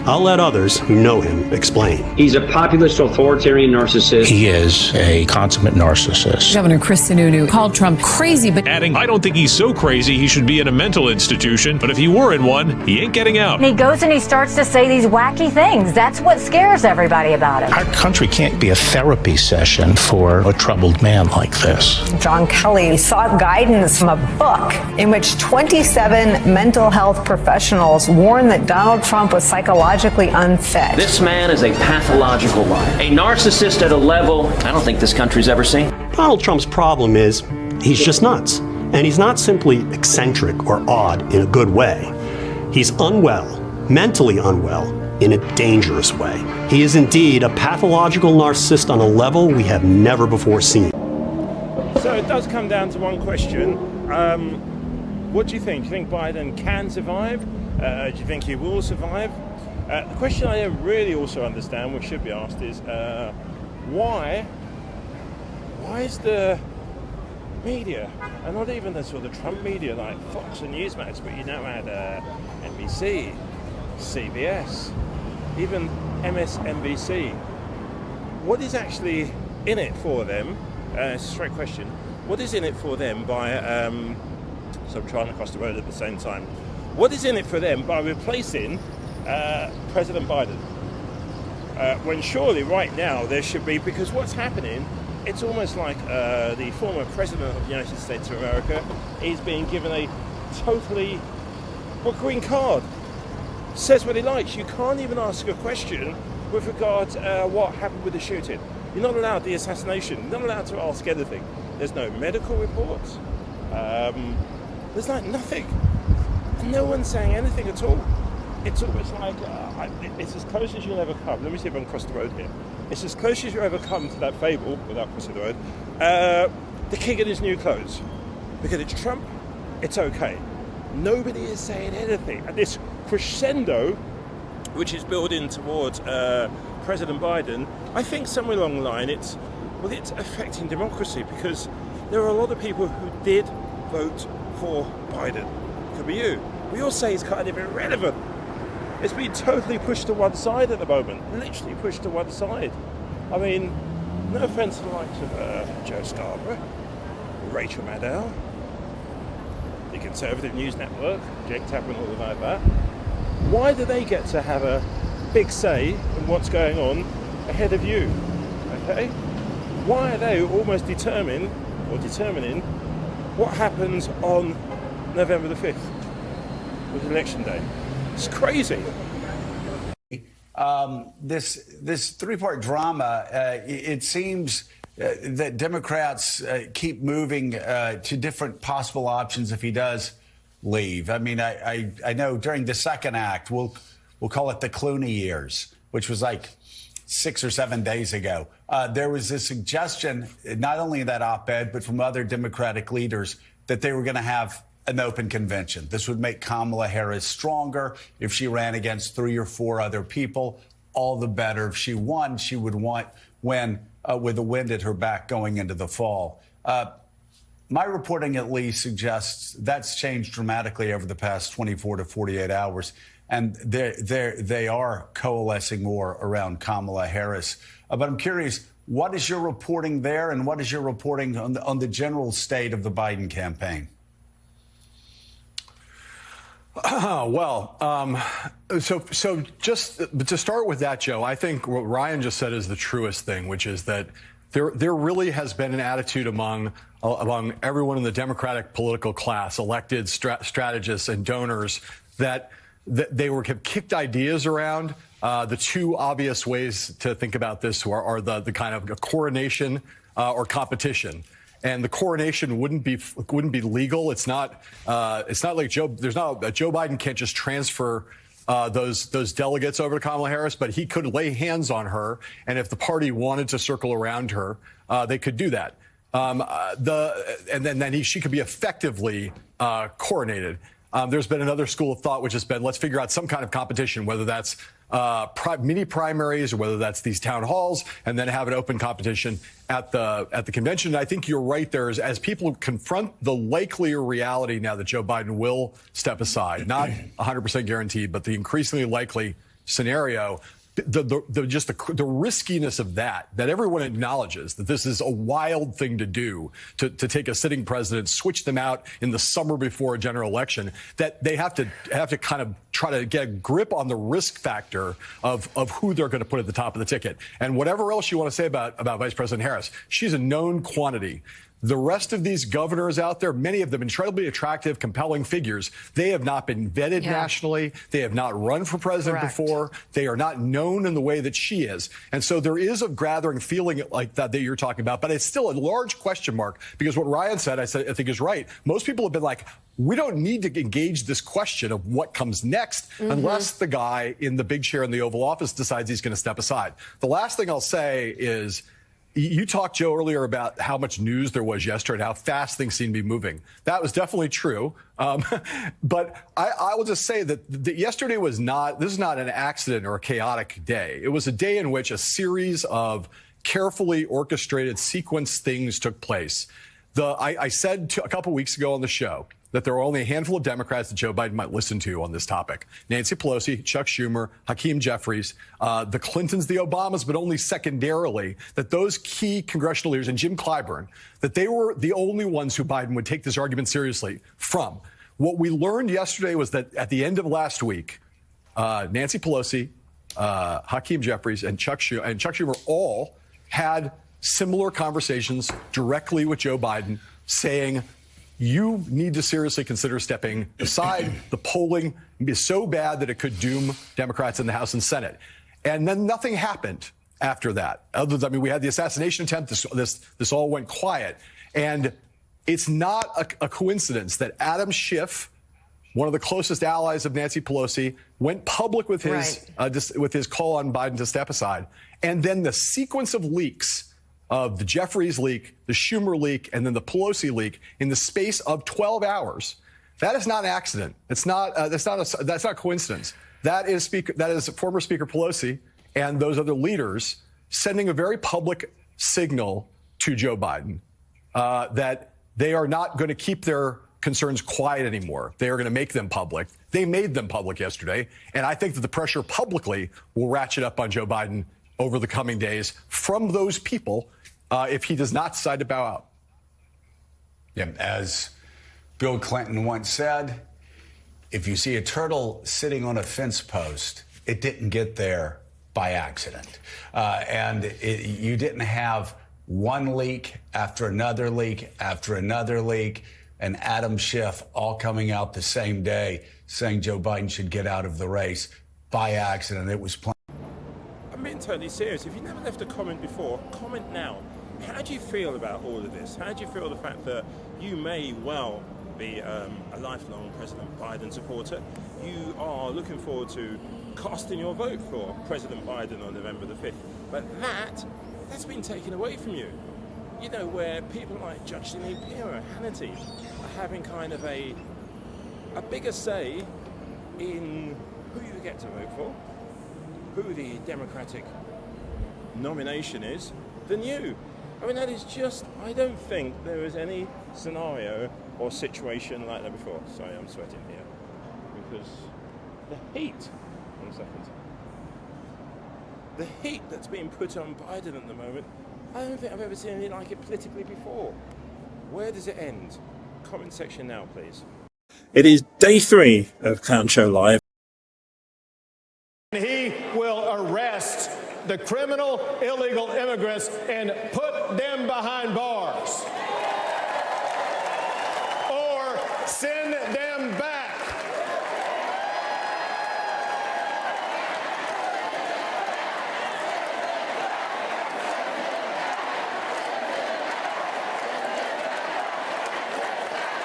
I'll let others who know him explain. He's a populist authoritarian narcissist. He is a consummate narcissist. Governor Chris Sununu called Trump crazy, but adding, I don't think he's so crazy he should be in a mental institution, but if he were in one, he ain't getting out. And he goes and he starts to say these wacky things. That's what scares everybody about him. Our country can't be a therapy session for a troubled man like this. John Kelly sought guidance from a book in which 27 mental health professionals warned that Donald Trump was psychologically unfit. This man is a pathological liar, a narcissist at a level I don't think this country's ever seen. Donald Trump's problem is he's just nuts. And he's not simply eccentric or odd in a good way. He's unwell, mentally unwell, in a dangerous way. He is indeed a pathological narcissist on a level we have never before seen. So it does come down to one question. What do you think? Do you think Biden can survive? Do you think he will survive? The question I don't really also understand, which should be asked, is why is the media, and not even the sort of Trump media like Fox and Newsmax, but you now had NBC, CBS, even MSNBC. What is actually in it for them? It's a straight question. What is in it for them by, so I'm trying to cross the road at the same time. What is in it for them by replacing President Biden? When surely right now there should be, because what's happening, it's almost like the former president of the United States of America is being given a totally green card. Says what he likes. You can't even ask a question with regard to what happened with the shooting. You're not allowed the assassination. You're not allowed to ask anything. There's no medical reports. There's like nothing. And no one's saying anything at all. It's almost like, it's as close as you'll ever come. Let me see if I can cross the road here. It's as close as you ever come to that fable, without crossing the road, the king in his new clothes. Because it's Trump, it's okay. Nobody is saying anything. And this crescendo, which is building towards President Biden, I think somewhere along the line it's affecting democracy, because there are a lot of people who did vote for Biden. Could be you. We all say he's kind of irrelevant. It's been totally pushed to one side at the moment, literally pushed to one side. I mean, no offence to the likes of Joe Scarborough, Rachel Maddow, the Conservative News Network, Jake Tapper and all like that. Why do they get to have a big say in what's going on ahead of you? Okay? Why are they almost determining what happens on November the 5th, with election day? It's crazy. This three-part drama, it seems that Democrats keep moving to different possible options if he does leave. I mean, I know during the second act, we'll call it the Clooney years, which was like 6 or 7 days ago, there was a suggestion, not only in that op-ed, but from other Democratic leaders, that they were going to have an open convention. This would make Kamala Harris stronger. If she ran against 3 or 4 other people, all the better. If she won, she would win with the wind at her back going into the fall. My reporting at least suggests that's changed dramatically over the past 24 to 48 hours. And they are coalescing more around Kamala Harris. But I'm curious, what is your reporting there, and what is your reporting on the general state of the Biden campaign? So just to start with that, Joe, I think what Ryan just said is the truest thing, which is that there really has been an attitude among everyone in the Democratic political class, elected strategists and donors, that they have kicked ideas around. The two obvious ways to think about this are the kind of a coronation or competition. And the coronation wouldn't be legal. It's not like Joe Biden can't just transfer those delegates over to Kamala Harris, but he could lay hands on her, and if the party wanted to circle around her, they could do that. And then she could be effectively coronated. There's been another school of thought which has been, let's figure out some kind of competition, whether that's mini primaries or whether that's these town halls, and then have an open competition at the convention. And I think you're right there, as people confront the likelier reality now that Joe Biden will step aside, not 100% guaranteed, but the increasingly likely scenario, the riskiness of that everyone acknowledges that this is a wild thing to do, to take a sitting president, switch them out in the summer before a general election, that they have to kind of try to get a grip on the risk factor of who they're going to put at the top of the ticket. And whatever else you want to say about Vice President Harris, she's a known quantity. The rest of these governors out there, many of them incredibly attractive, compelling figures, they have not been vetted nationally. They have not run for president before. They are not known in the way that she is. And so there is a gathering feeling like that you're talking about, but it's still a large question mark, because what Ryan said, I think is right. Most people have been like, we don't need to engage this question of what comes next unless the guy in the big chair in the Oval Office decides he's going to step aside. The last thing I'll say is, you talked, Joe, earlier about how much news there was yesterday and how fast things seem to be moving. That was definitely true. But I will just say that yesterday this is not an accident or a chaotic day. It was a day in which a series of carefully orchestrated, sequenced things took place. I said a couple weeks ago on the show that there are only a handful of Democrats that Joe Biden might listen to on this topic. Nancy Pelosi, Chuck Schumer, Hakeem Jeffries, the Clintons, the Obamas, but only secondarily, that those key congressional leaders, and Jim Clyburn, that they were the only ones who Biden would take this argument seriously from. What we learned yesterday was that at the end of last week, Nancy Pelosi, Hakeem Jeffries, and Chuck Schumer all had similar conversations directly with Joe Biden, saying, you need to seriously consider stepping aside. The polling is so bad that it could doom Democrats in the House and Senate. And then nothing happened after that. We had the assassination attempt. This all went quiet. And it's not a coincidence that Adam Schiff, one of the closest allies of Nancy Pelosi, went public with his call on Biden to step aside. And then the sequence of leaks of the Jeffries leak, the Schumer leak, and then the Pelosi leak in the space of 12 hours. That is not an accident. That's not coincidence. That is former Speaker Pelosi and those other leaders sending a very public signal to Joe Biden that they are not going to keep their concerns quiet anymore. They are going to make them public. They made them public yesterday, and I think that the pressure publicly will ratchet up on Joe Biden over the coming days from those people if he does not decide to bow out. Yeah, as Bill Clinton once said, if you see a turtle sitting on a fence post, it didn't get there by accident. You didn't have one leak after another leak after another leak, and Adam Schiff all coming out the same day saying Joe Biden should get out of the race by accident. It was planned. I'm being totally serious. If you never left a comment before, comment now. How do you feel about all of this? How do you feel the fact that you may well be a lifelong President Biden supporter? You are looking forward to casting your vote for President Biden on November the 5th. But that's been taken away from you. You know, where people like Judge Jeanine Pirro, Hannity, are having kind of a bigger say in who you get to vote for, who the Democratic nomination is, than you. I mean, that is just, I don't think there is any scenario or situation like that before. Sorry, I'm sweating here. Because the heat, 1 second. The heat that's being put on Biden at the moment, I don't think I've ever seen anything like it politically before. Where does it end? Comment section now, please. It is day 3 of Clown Show Live. He will arrest the criminal illegal immigrants and put them behind bars. Or send them back.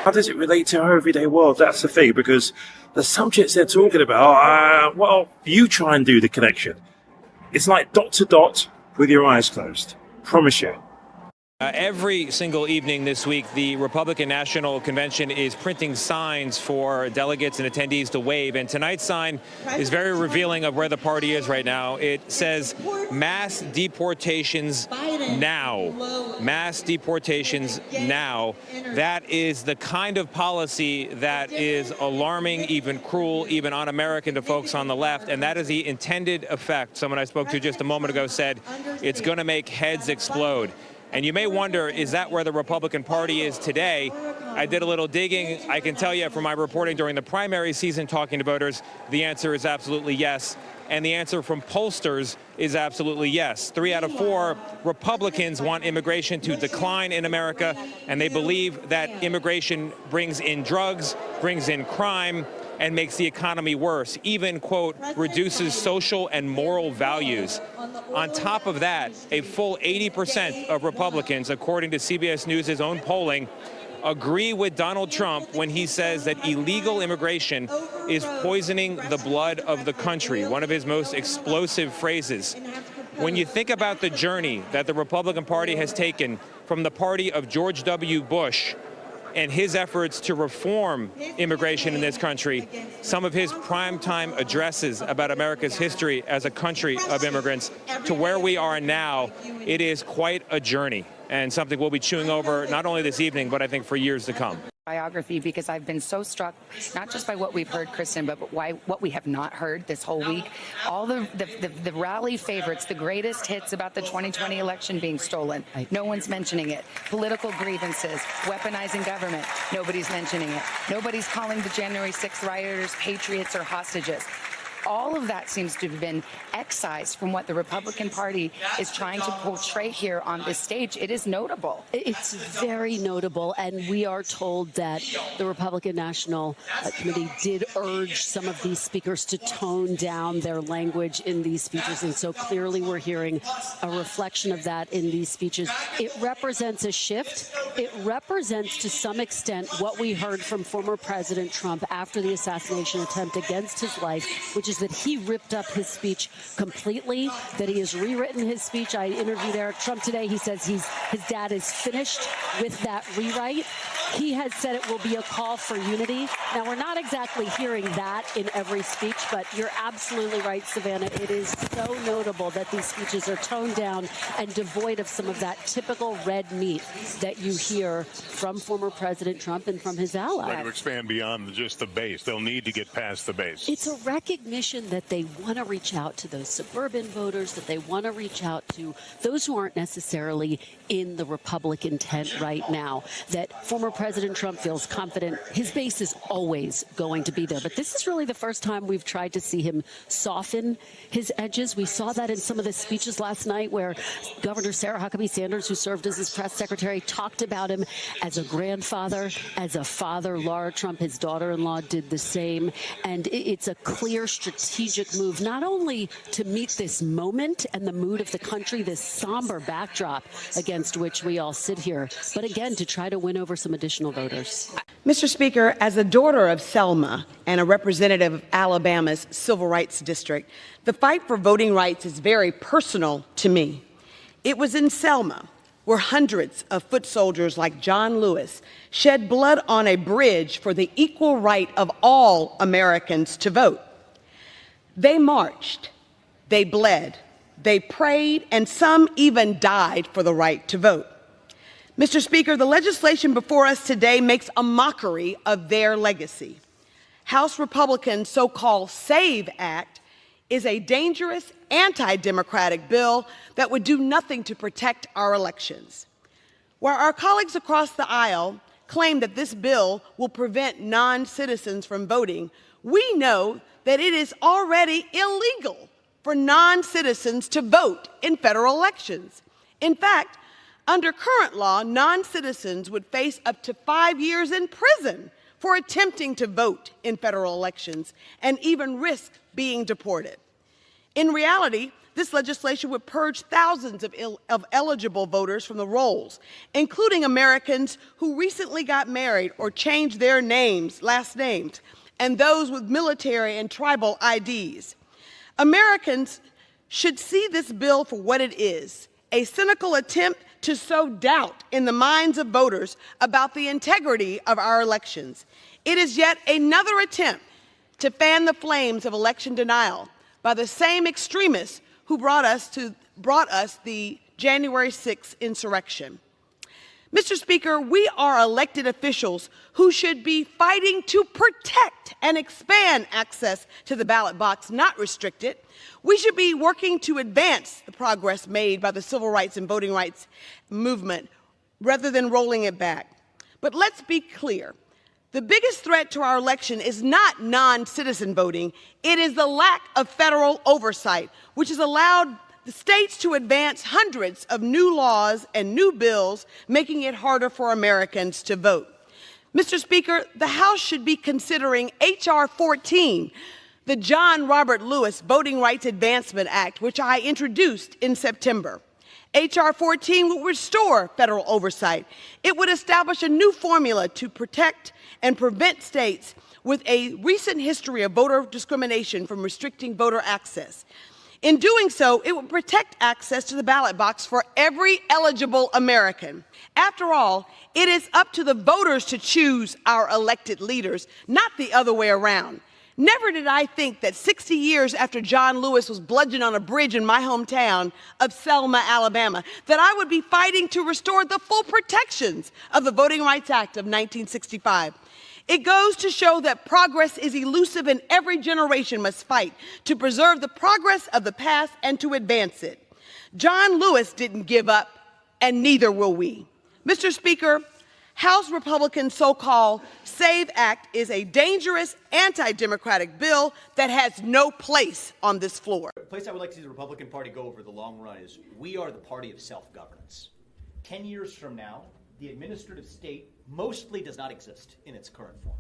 How does it relate to our everyday world? That's the thing, because the subjects they're talking about, well, you try and do the connection. It's like dot to dot with your eyes closed. Promise you. Every single evening this week, the Republican National Convention is printing signs for delegates and attendees to wave. And tonight's sign is very revealing of where the party is right now. It says mass deportations now. Mass deportations now. That is the kind of policy that is alarming, even cruel, even un-American to folks on the left. And that is the intended effect. Someone I spoke to just a moment ago said it's going to make heads explode. And you may wonder, is that where the Republican Party is today? I did a little digging. I can tell you from my reporting during the primary season talking to voters, the answer is absolutely yes. And the answer from pollsters is absolutely yes. 3 out of 4 Republicans want immigration to decline in America, and they believe that immigration brings in drugs, brings in crime, and makes the economy worse, even, quote, reduces social and moral values. On top of that, a full 80% of Republicans, according to CBS News' own polling, agree with Donald Trump when he says that illegal immigration is poisoning the blood of the country, one of his most explosive phrases. When you think about the journey that the Republican Party has taken from the party of George W. Bush and his efforts to reform immigration in this country, some of his primetime addresses about America's history as a country of immigrants, to where we are now, it is quite a journey and something we'll be chewing over not only this evening, but I think for years to come. Biography, because I've been so struck, not just by what we've heard, Kristen, but what we have not heard this whole week. All the rally favorites, the greatest hits about the 2020 election being stolen. No one's mentioning it. Political grievances, weaponizing government. Nobody's mentioning it. Nobody's calling the January 6th rioters patriots or hostages. All of that seems to have been excised from what the Republican Party is trying to portray here on this stage. It is notable. It's very notable, and we are told that the Republican National Committee did urge some of these speakers to tone down their language in these speeches, and so clearly we're hearing a reflection of that in these speeches. It represents a shift. It represents, to some extent, what we heard from former President Trump after the assassination attempt against his life, which is that he ripped up his speech completely, that he has rewritten his speech. I interviewed Eric Trump today. He says his dad is finished with that rewrite. He has said it will be a call for unity. Now, we're not exactly hearing that in every speech, but you're absolutely right, Savannah. It is so notable that these speeches are toned down and devoid of some of that typical red meat that you hear from former President Trump and from his allies. Trying to expand beyond just the base. They'll need to get past the base. It's a recognition that they want to reach out to those suburban voters, that they want to reach out to those who aren't necessarily in the Republican tent right now, that former President Trump feels confident his base is always going to be there. But this is really the first time we've tried to see him soften his edges. We saw that in some of the speeches last night where Governor Sarah Huckabee Sanders, who served as his press secretary, talked about him as a grandfather, as a father. Laura Trump, his daughter-in-law, did the same. And it's a clear strategic move, not only to meet this moment and the mood of the country, this somber backdrop against which we all sit here, but again, to try to win over some additional voters. Mr. Speaker, as a daughter of Selma and a representative of Alabama's Civil Rights District, the fight for voting rights is very personal to me. It was in Selma where hundreds of foot soldiers like John Lewis shed blood on a bridge for the equal right of all Americans to vote. They marched, they bled, they prayed, and some even died for the right to vote. Mr. Speaker, the legislation before us today makes a mockery of their legacy. House Republicans' so-called SAVE Act is a dangerous anti-democratic bill that would do nothing to protect our elections. While our colleagues across the aisle claim that this bill will prevent non-citizens from voting, we know that it is already illegal for non-citizens to vote in federal elections. In fact, under current law, non-citizens would face up to 5 years in prison for attempting to vote in federal elections and even risk being deported. In reality, this legislation would purge thousands of eligible voters from the rolls, including Americans who recently got married or changed their last names, and those with military and tribal IDs. Americans should see this bill for what it is, a cynical attempt to sow doubt in the minds of voters about the integrity of our elections. It is yet another attempt to fan the flames of election denial by the same extremists who brought us the January 6th insurrection. Mr. Speaker, we are elected officials who should be fighting to protect and expand access to the ballot box, not restrict it. We should be working to advance the progress made by the civil rights and voting rights movement rather than rolling it back. But let's be clear. The biggest threat to our election is not non-citizen voting. It is the lack of federal oversight, which has allowed the states to advance hundreds of new laws and new bills, making it harder for Americans to vote. Mr. Speaker, the House should be considering H.R. 14, the John Robert Lewis Voting Rights Advancement Act, which I introduced in September. H.R. 14 would restore federal oversight. It would establish a new formula to protect and prevent states with a recent history of voter discrimination from restricting voter access. In doing so, it would protect access to the ballot box for every eligible American. After all, it is up to the voters to choose our elected leaders, not the other way around. Never did I think that 60 years after John Lewis was bludgeoned on a bridge in my hometown of Selma, Alabama, that I would be fighting to restore the full protections of the Voting Rights Act of 1965. It goes to show that progress is elusive and every generation must fight to preserve the progress of the past and to advance it. John Lewis didn't give up, and neither will we. Mr. Speaker, House Republicans' so-called SAVE Act is a dangerous anti-democratic bill that has no place on this floor. The place I would like to see the Republican Party go over the long run is we are the party of self-governance. 10 years from now, the administrative state mostly does not exist in its current form.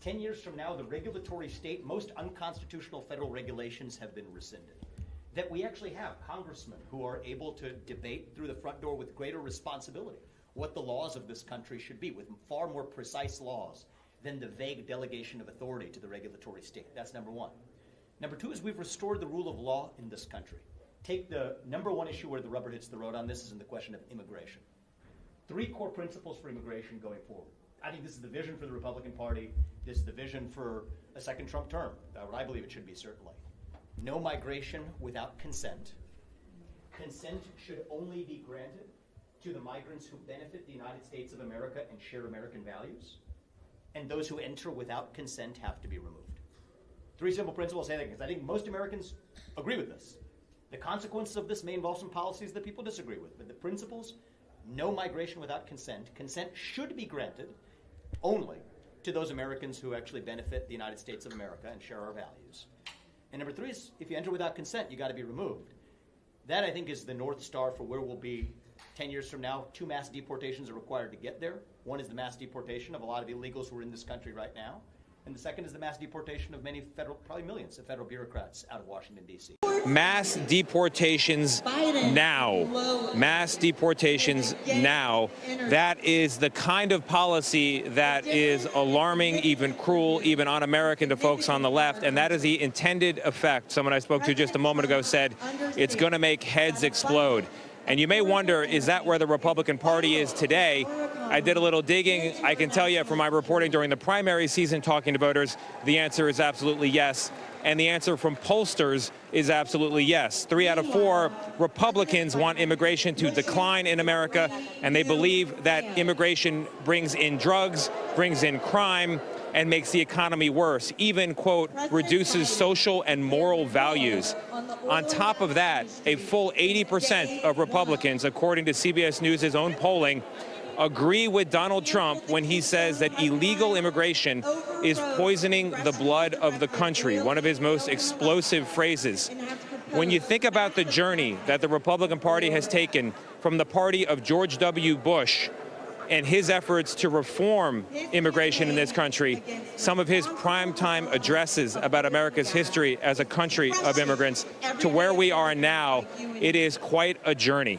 10 years from now, the regulatory state, most unconstitutional federal regulations have been rescinded. That we actually have congressmen who are able to debate through the front door with greater responsibility what the laws of this country should be, with far more precise laws than the vague delegation of authority to the regulatory state. That's number one. Number two is we've restored the rule of law in this country. Take the number one issue where the rubber hits the road on this is in the question of immigration. 3 core principles for immigration going forward. I think this is the vision for the Republican Party. This is the vision for a second Trump term. What I believe it should be, certainly. No migration without consent. Consent should only be granted to the migrants who benefit the United States of America and share American values. And those who enter without consent have to be removed. 3 simple principles, say that because I think most Americans agree with this. The consequences of this may involve some policies that people disagree with, but the principles: no migration without consent. Consent should be granted only to those Americans who actually benefit the United States of America and share our values. And number 3 is if you enter without consent, you got to be removed. That, I think, is the North Star for where we'll be 10 years from now. 2 mass deportations are required to get there. One is the mass deportation of a lot of illegals who are in this country right now. And the second is the mass deportation of many federal, probably millions of federal bureaucrats out of Washington, D.C. Mass deportations now. Mass deportations now. That is the kind of policy that is alarming, even cruel, even un-American to folks on the left. And that is the intended effect. Someone I spoke to just a moment ago said it's going to make heads explode. And you may wonder, is that where the Republican Party is today? I did a little digging. I can tell you from my reporting during the primary season talking to voters, the answer is absolutely yes. And the answer from pollsters is absolutely yes. 3 out of 4 Republicans want immigration to decline in America, and they believe that immigration brings in drugs, brings in crime, and makes the economy worse, even, quote, reduces social and moral values. On top of that, a full 80% of Republicans, according to CBS News' own polling, agree with Donald Trump when he says that illegal immigration is poisoning the blood of the country, one of his most explosive phrases. When you think about the journey that the Republican Party has taken from the party of George W. Bush and his efforts to reform immigration in this country, some of his primetime addresses about America's history as a country of immigrants, to where we are now, it is quite a journey.